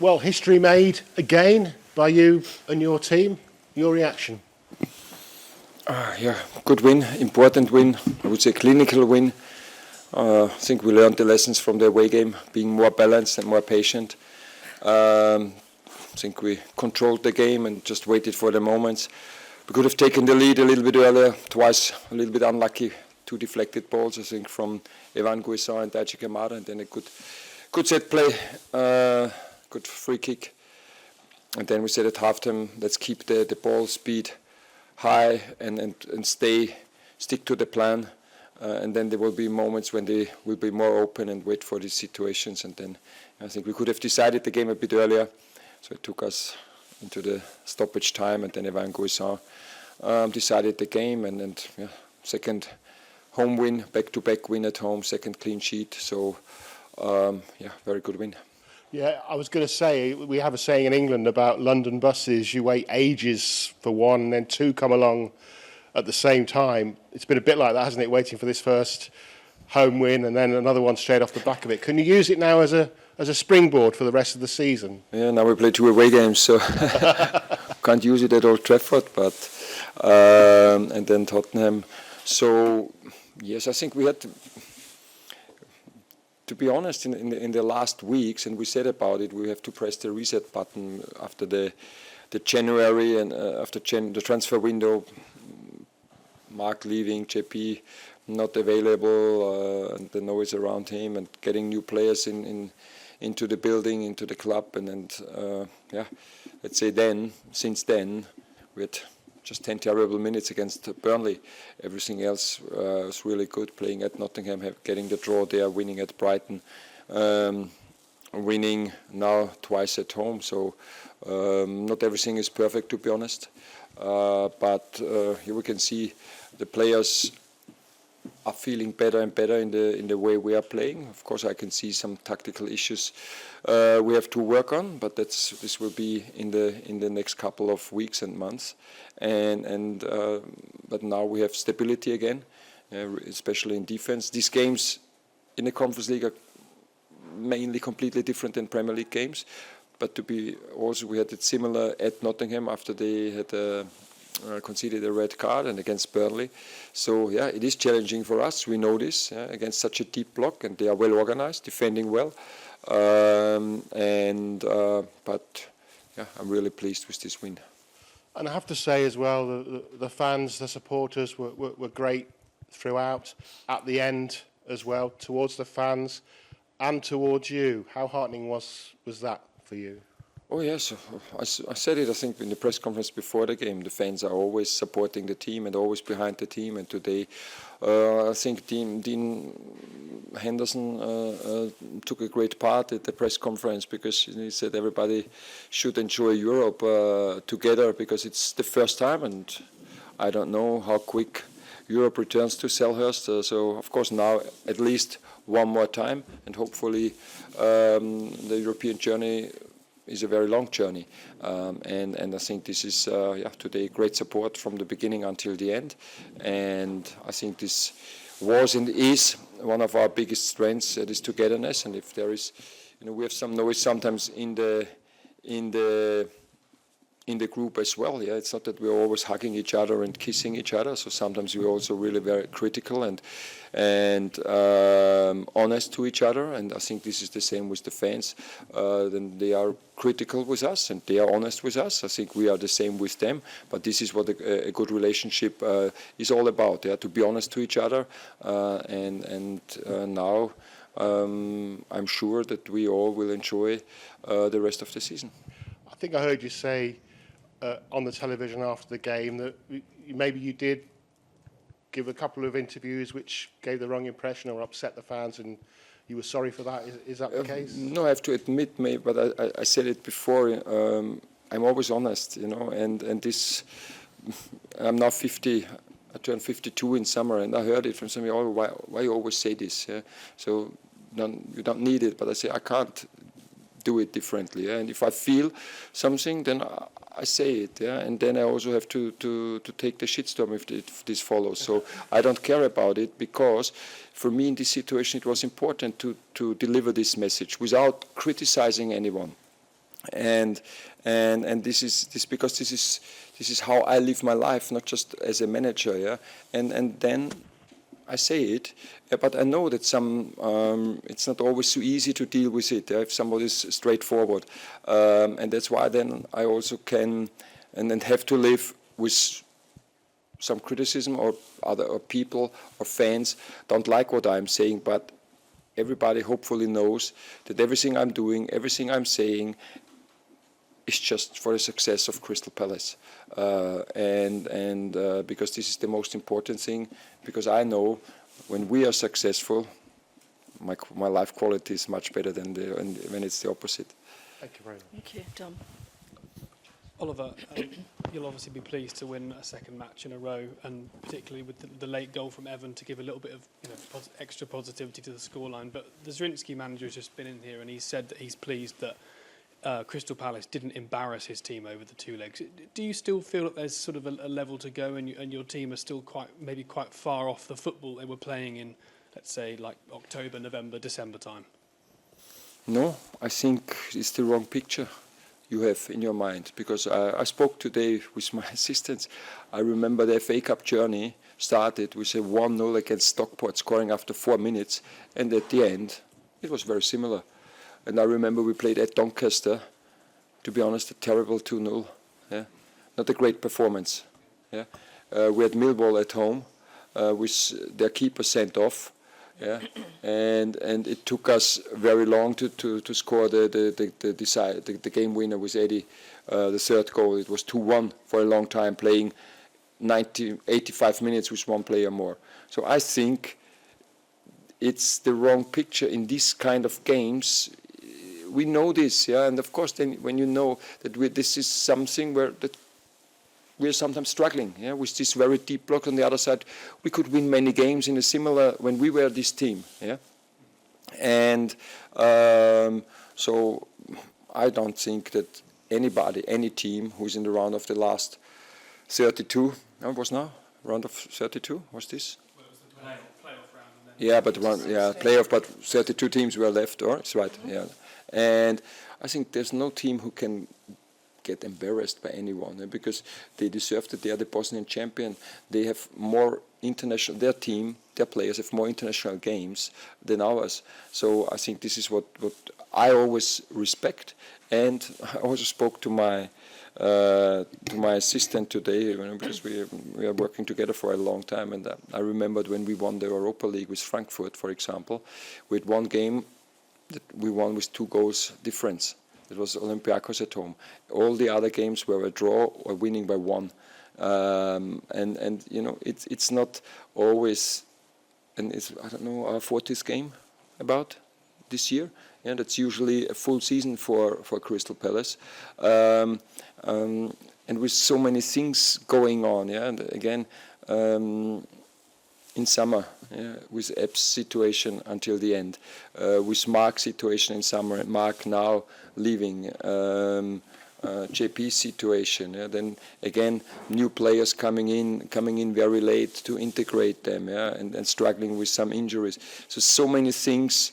Well, history made again by you and your team. Your reaction? Yeah, good win, important win. I would say clinical win. I think we learned the lessons from the away game, being more balanced and more patient. I think we controlled the game and just waited for the moments. We could have taken the lead a little bit earlier, twice a little bit unlucky, 2 deflected balls, I think, from Evan Guisar and HŠK Mostar, and then a good set play, good free kick. And then we said at halftime, let's keep the ball speed high and stick to the plan. And then there will be moments when they will be more open and wait for these situations. And then I think we could have decided the game a bit earlier. So it took us into the stoppage time, and then Evan Guisar decided the game. And second home win, back-to-back win at home, second clean sheet. So, very good win. Yeah, I was going to say, we have a saying in England about London buses, you wait ages for one and then 2 come along at the same time. It's been a bit like that, hasn't it, waiting for this first home win and then another one straight off the back of it. Can you use it now as a springboard for the rest of the season? Yeah, now we play 2 away games, so can't use it at Old Trafford, but and then Tottenham. So, yes, I think we had to be honest, in the last weeks, and we said about it, we have to press the reset button after the January and after the transfer window. Mark leaving, JP not available, and the noise around him, and getting new players into the building, into the club, and let's say since then, we had just 10 terrible minutes against Burnley. Everything else was really good, playing at Nottingham, getting the draw there, winning at Brighton, winning now twice at home. So not everything is perfect, to be honest. But here we can see the players are feeling better and better in the way we are playing. Of course, I can see some tactical issues we have to work on, but this will be in the next couple of weeks and months. But now we have stability again, especially in defense. These games in the Conference League are mainly completely different than Premier League games. But we had it similar at Nottingham after they had conceded a red card and against Burnley. So yeah, it is challenging for us. We know this against such a deep block, and they are well organized, defending well. But yeah, I'm really pleased with this win. And I have to say as well, the fans, the supporters were great throughout. At the end as well, towards the fans and towards you. How heartening was that for you? Oh yes, I said it, I think, in the press conference before the game. The fans are always supporting the team and always behind the team. And today, I think Dean Henderson took a great part at the press conference, because he said everybody should enjoy Europe together, because it's the first time, and I don't know how quick Europe returns to Selhurst. So of course now at least one more time, and hopefully the European journey is a very long journey, and I think this is today great support from the beginning until the end, and I think this was and is one of our biggest strengths, this togetherness. And if there is, we have some noise sometimes in the group as well. Yeah, it's not that we're always hugging each other and kissing each other. So sometimes we're also really very critical and honest to each other. And I think this is the same with the fans. Then they are critical with us and they are honest with us. I think we are the same with them. But this is what a good relationship is all about. Yeah, to be honest to each other. Now I'm sure that we all will enjoy the rest of the season. I think I heard you say on the television after the game that maybe you did give a couple of interviews which gave the wrong impression or upset the fans, and you were sorry for that. Is that the case? No, I have to admit, but I said it before. I'm always honest, and this. I'm now 50. I turned 52 in summer, and I heard it from somebody. Oh, why you always say this? Yeah? So you don't need it, but I say I can't do it differently. Yeah? And if I feel something, then I say it, yeah, and then I also have to take the shitstorm if this follows. So I don't care about it, because for me in this situation it was important to deliver this message without criticizing anyone. and this is because this is how I live my life, not just as a manager, yeah. And then I say it, but I know that it's not always so easy to deal with it, if somebody is straightforward, and that's why then I also can and then have to live with some criticism, or people or fans don't like what I'm saying, but everybody hopefully knows that everything I'm doing, everything I'm saying is just for the success of Crystal Palace, and because this is the most important thing, because I know when we are successful, my life quality is much better than when it's the opposite. Thank you very much. Thank you, Tom. Oliver, you'll obviously be pleased to win a second match in a row, and particularly with the late goal from Evan to give a little bit of extra positivity to the scoreline. But the Zrinjski manager has just been in here, and he said that he's pleased that Crystal Palace didn't embarrass his team over the two legs. Do you still feel that there's sort of a level to go, and your team are still quite far off the football they were playing in, let's say, like October, November, December time? No, I think it's the wrong picture you have in your mind, because I spoke today with my assistants. I remember the FA Cup journey started with a 1-0 against Stockport, scoring after 4 minutes, and at the end it was very similar. And I remember we played at Doncaster, to be honest, a terrible 2-0, yeah? Not a great performance. Yeah? We had Millwall at home with their keeper sent off. Yeah, and it took us very long to score the game winner with Eddie, the third goal. It was 2-1 for a long time, playing 85 minutes with one player more. So I think it's the wrong picture in this kind of games. We know this, yeah, and of course then when you know that this is something that we're sometimes struggling, yeah, with this very deep block on the other side. We could win many games in a similar, when we were this team, yeah. And so I don't think that any team who's in the round of the last 32, round of 32, was this? Well, it was the playoff round. And then Yeah, but playoff, but 32 teams were left, or it's right, yeah. And I think there's no team who can get embarrassed by anyone, because they deserve that. They are the Bosnian champion. They have more international, their players have more international games than ours. So I think this is what I always respect. And I also spoke to my assistant today, because we are working together for a long time. And I remembered when we won the Europa League with Frankfurt, for example, we had one game that we won with 2 goals difference. It was Olympiacos at home. All the other games were a draw or winning by 1. And it's not always, and it's, I don't know, our 40th game about this year. Yeah, that's usually a full season for Crystal Palace. And with so many things going on, yeah, and again, in summer, yeah, with Ebb's situation until the end, with Mark's situation in summer, Mark now leaving, JP's situation, yeah, then again new players coming in very late to integrate them, yeah, and struggling with some injuries. So many things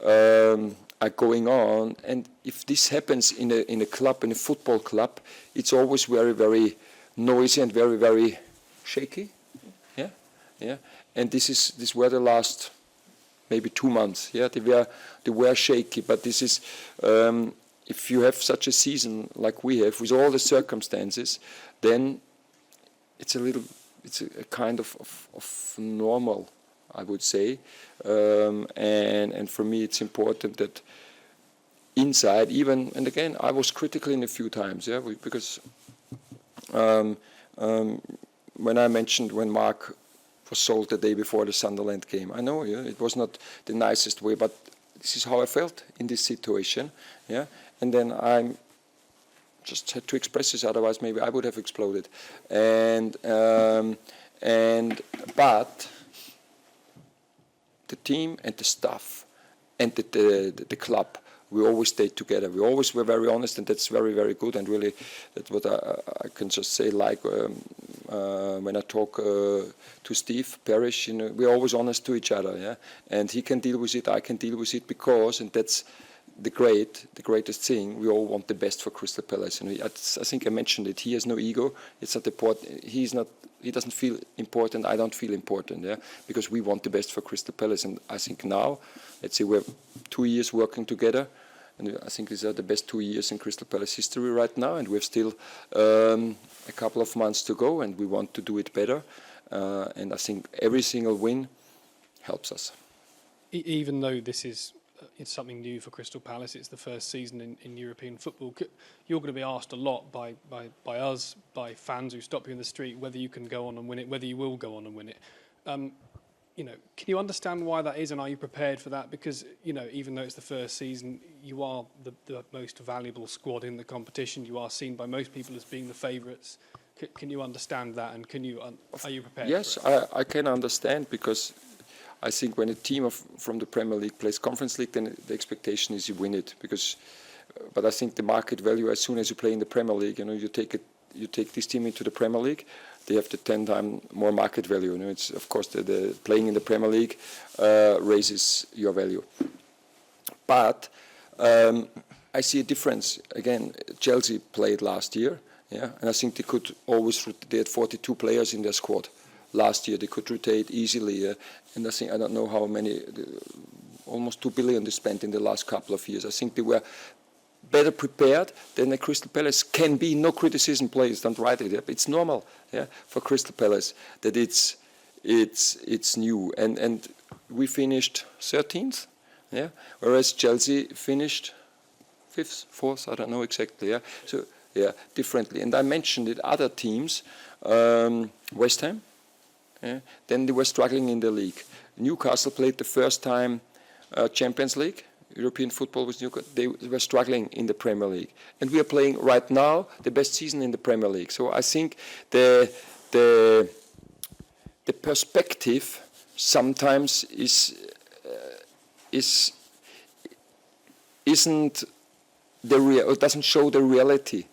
are going on, and if this happens in a club, in a football club, it's always very, very noisy and very, very shaky. Yeah, and these were the last maybe 2 months. Yeah, they were shaky, but this is if you have such a season like we have with all the circumstances, then it's a kind of normal, I would say, and for me it's important that inside, even, and again I was critical in a few times, yeah, because when I mentioned when Mark was sold the day before the Sunderland game. I know, yeah, it was not the nicest way, but this is how I felt in this situation, yeah. And then I just had to express this, otherwise maybe I would have exploded. But the team and the staff and the club, we always stayed together. We always were very honest, and that's very, very good. And really, that's what I can just say. Like when I talk to Steve Parrish, we're always honest to each other. Yeah, and he can deal with it, I can deal with it, because, and that's the greatest thing, we all want the best for Crystal Palace. And I think I mentioned it. He has no ego. It's not important. He doesn't feel important. I don't feel important. Yeah, because we want the best for Crystal Palace. And I think now, let's say we're 2 years working together, and I think these are the best 2 years in Crystal Palace history right now. And we have still a couple of months to go, and we want to do it better. And I think every single win helps us. Even though this is it's something new for Crystal Palace, it's the first season in European football, you're going to be asked a lot by us, by fans who stop you in the street, whether you can go on and win it, whether you will go on and win it. Can you understand why that is, and are you prepared for that? Because, even though it's the first season, you are the most valuable squad in the competition. You are seen by most people as being the favourites. Can you understand that, and are you prepared Yes, for it? I can understand, because I think when a team from the Premier League plays Conference League, then the expectation is you win it. But I think the market value, as soon as you play in the Premier League, you take this team into the Premier League, they have the 10 times more market value. It's of course the playing in the Premier League raises your value. But I see a difference. Again, Chelsea played last year, and I think they had 42 players in their squad. Last year they could rotate easily, and I don't know how many, almost 2 billion they spent in the last couple of years. I think they were better prepared than the Crystal Palace can be. No criticism, please don't write it. It's normal, for Crystal Palace that it's new, and we finished 13th, whereas Chelsea finished 5th, 4th, I don't know exactly, So differently. And I mentioned it. Other teams, West Ham. Then they were struggling in the league. Newcastle played the first time Champions League, European football with Newcastle. They were struggling in the Premier League. And we are playing right now the best season in the Premier League. So I think the perspective sometimes isn't the real, it doesn't show the reality.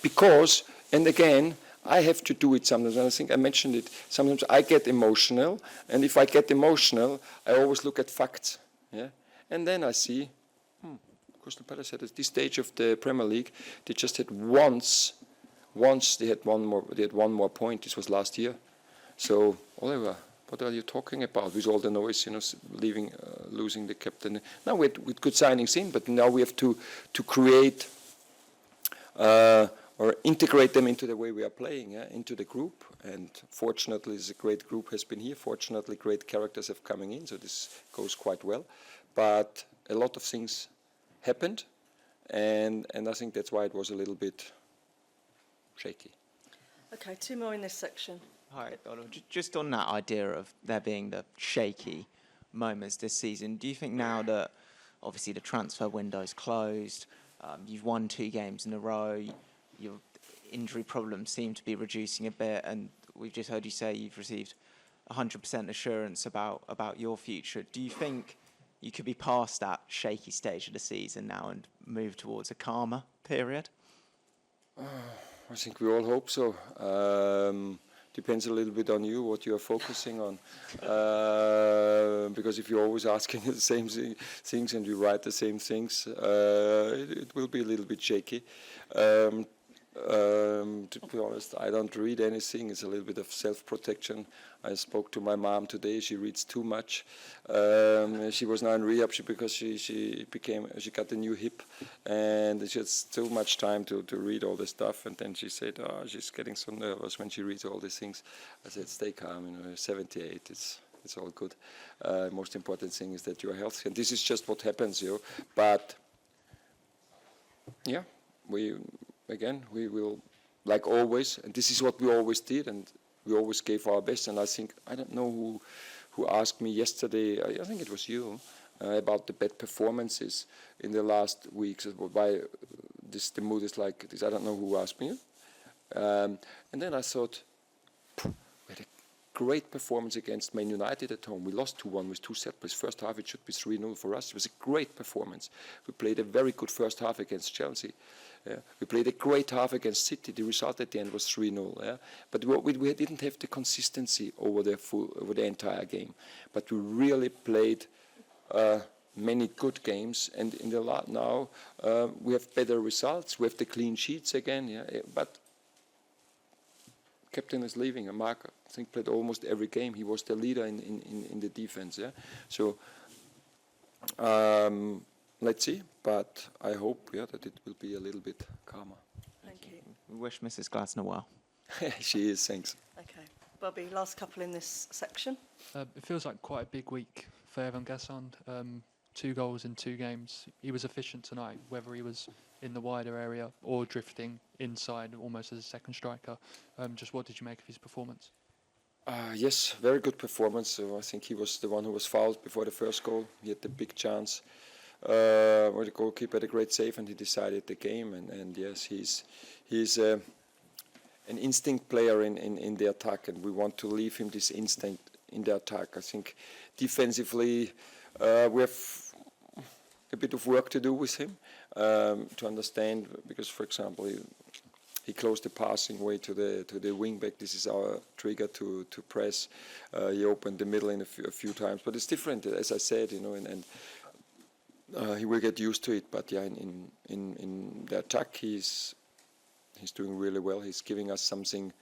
Because, and again, I have to do it sometimes, and I think I mentioned it. Sometimes I get emotional, and if I get emotional, I always look at facts. And then I see, Crystal Palace at this stage of the Premier League, they just had once they had one more point. This was last year. So, Oliver, what are you talking about with all the noise? Losing the captain. Now with good signings in, but now we have to create. Or integrate them into the way we are playing, into the group. And fortunately, this great group has been here. Fortunately, great characters have coming in, so this goes quite well. But a lot of things happened, and I think that's why it was a little bit shaky. Okay, 2 more in this section. Hi, Oliver. Just on that idea of there being the shaky moments this season, do you think now that obviously the transfer window's closed, you've won 2 games in a row, your injury problems seem to be reducing a bit, and we've just heard you say you've received 100% assurance about your future. Do you think you could be past that shaky stage of the season now and move towards a calmer period? I think we all hope so. Depends a little bit on you, what you are focusing on. Because if you're always asking the same things and you write the same things, it will be a little bit shaky. To be honest, I don't read anything. It's a little bit of self-protection. I spoke to my mom today. She reads too much. She was now in rehab because she got a new hip, and she has too much time to read all this stuff. And then she said, she's getting so nervous when she reads all these things. I said, stay calm. 78. It's all good. Most important thing is that you are healthy, and this is just what happens, But we will, like always, and this is what we always did, and we always gave our best. And I think, I don't know who asked me yesterday, I think it was you, about the bad performances in the last weeks, why the mood is like this. I don't know who asked me. And then I thought, we had a great performance against Man United at home. We lost 2-1 with 2 set plays. First half, it should be 3-0 for us. It was a great performance. We played a very good first half against Chelsea. We played a great half against City. The result at the end was 3-0. But we didn't have the consistency over the entire game. But we really played many good games, and in the now we have better results. We have the clean sheets again, but captain is leaving. And Mark, I think, played almost every game. He was the leader in the defense. So let's see. But I hope that it will be a little bit calmer. Thank you. We wish Mrs. Glasner well. She is, thanks. Okay. Bobby, last couple in this section. It feels like quite a big week for Evan Gassand. 2 goals in 2 games. He was efficient tonight, whether he was in the wider area or drifting inside almost as a second striker. Just what did you make of his performance? Yes, very good performance. So I think he was the one who was fouled before the first goal. He had the big chance where the goalkeeper had a great save and he decided the game. And yes, he's an instinct player in the attack, and we want to leave him this instinct in the attack. I think defensively we have a bit of work to do with him to understand, because, for example, he closed the passing way to the wing back. This is our trigger to press. He opened the middle in a few times, but it's different, as I said, and he will get used to it. But yeah, in the attack, he's doing really well. He's giving us something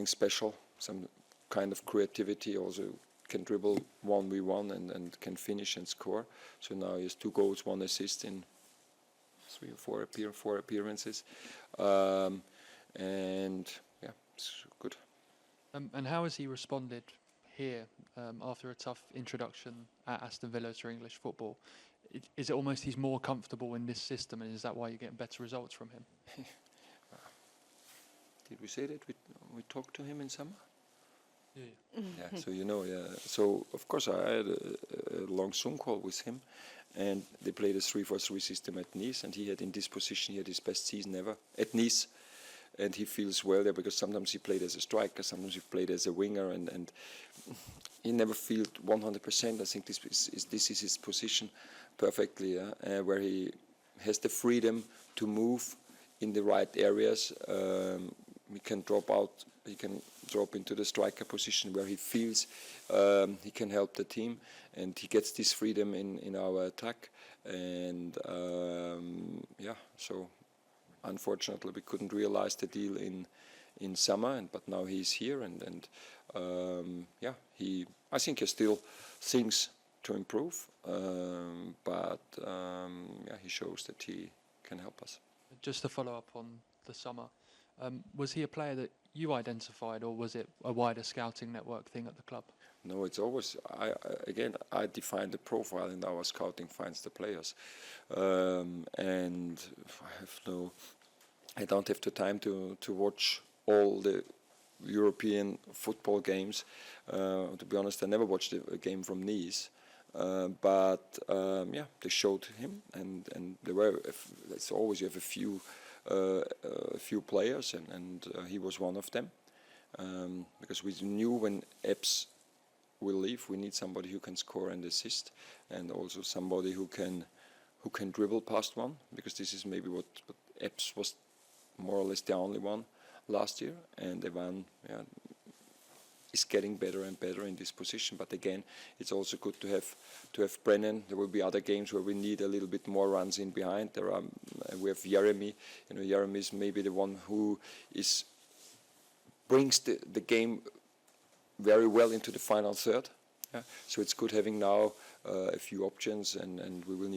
special, some kind of creativity. Also can dribble 1v1 and can finish and score. So now he has 2 goals, 1 assist in 3 or 4 appearances. And yeah, it's good. And how has he responded here after a tough introduction at Aston Villa to English football? Is it almost he's more comfortable in this system, and is that why you're getting better results from him? Did we say that we talked to him in summer? Yeah. Yeah, so So of course I had a long Zoom call with him, and they played a 3-4-3 system at Nice, and he had in this position, he had his best season ever at Nice, and he feels well there, because sometimes he played as a striker, sometimes he played as a winger, and he never felt 100%. I think this is his position perfectly, where he has the freedom to move in the right areas. He can drop into the striker position where he feels he can help the team, and he gets this freedom in our attack. And so unfortunately we couldn't realize the deal in summer, but now he's here, and I think he still things to improve, but he shows that he can help us. Just to follow up on the summer, was he a player that you identified, or was it a wider scouting network thing at the club? No, it's always, I define the profile, and our scouting finds the players. And I don't have the time to watch all the European football games. To be honest, I never watched a game from Nice. But they showed him, and there were. It's always you have a few players, and he was one of them. Because we knew when Epps will leave, we need somebody who can score and assist, and also somebody who can dribble past one. Because this is maybe what Epps was more or less the only one last year, and Evan is getting better and better in this position. But again, it's also good to have Brennan. There will be other games where we need a little bit more runs in behind. We have Jeremy. Jeremy is maybe the one who brings the game very well into the final third. Yeah? So it's good having now a few options, and we will need